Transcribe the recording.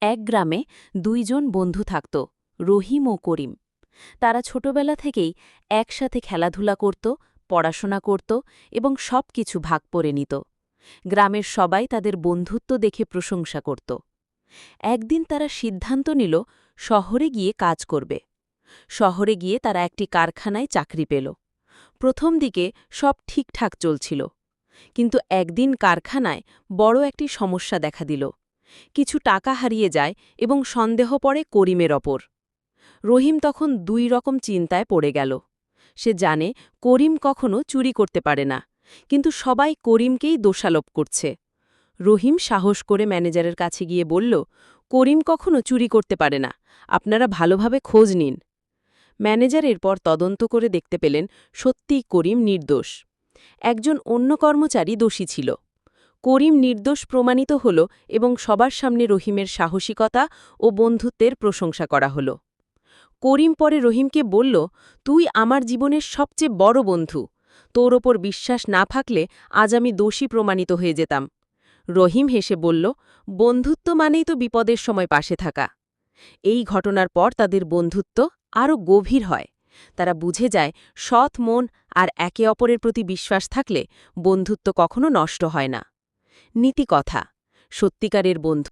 এক গ্রামে দুইজন বন্ধু থাকত, রহিম ও করিম। তারা ছোটবেলা থেকেই একসাথে খেলাধুলা করত, পড়াশোনা করত এবং সবকিছু ভাগ করে নিত। গ্রামের সবাই তাদের বন্ধুত্ব দেখে প্রশংসা করত। একদিন তারা সিদ্ধান্ত নিল শহরে গিয়ে কাজ করবে। শহরে গিয়ে তারা একটি কারখানায় চাকরি পেল। প্রথম দিকে সব ঠিকঠাক চলছিল, কিন্তু একদিন কারখানায় বড় একটি সমস্যা দেখা দিল। কিছু টাকা হারিয়ে যায় এবং সন্দেহ পড়ে করিমের ওপর। রহিম তখন দুই রকম চিন্তায় পড়ে গেল। সে জানে করিম কখনো চুরি করতে পারে না, কিন্তু সবাই করিমকেই দোষারোপ করছে। রহিম সাহস করে ম্যানেজারের কাছে গিয়ে বলল, করিম কখনো চুরি করতে পারে না, আপনারা ভালোভাবে খোঁজ নিন। ম্যানেজার এরপর তদন্ত করে দেখতে পেলেন সত্যিই করিম নির্দোষ। একজন অন্য কর্মচারী দোষী ছিল। করিম নির্দোষ প্রমাণিত হল এবং সবার সামনে রহিমের সাহসিকতা ও বন্ধুত্বের প্রশংসা করা হল। করিম পরে রহিমকে বলল, তুই আমার জীবনের সবচেয়ে বড় বন্ধু। তোর ওপর বিশ্বাস না থাকলে আজ আমি দোষী প্রমাণিত হয়ে যেতাম। রহিম হেসে বলল, বন্ধুত্ব মানেই তো বিপদের সময় পাশে থাকা। এই ঘটনার পর তাদের বন্ধুত্ব আরও গভীর হয়। তারা বুঝে যায় সৎ মন আর একে অপরের প্রতি বিশ্বাস থাকলে বন্ধুত্ব কখনো নষ্ট হয় না। নীতি কথা, সত্যিকারের বন্ধু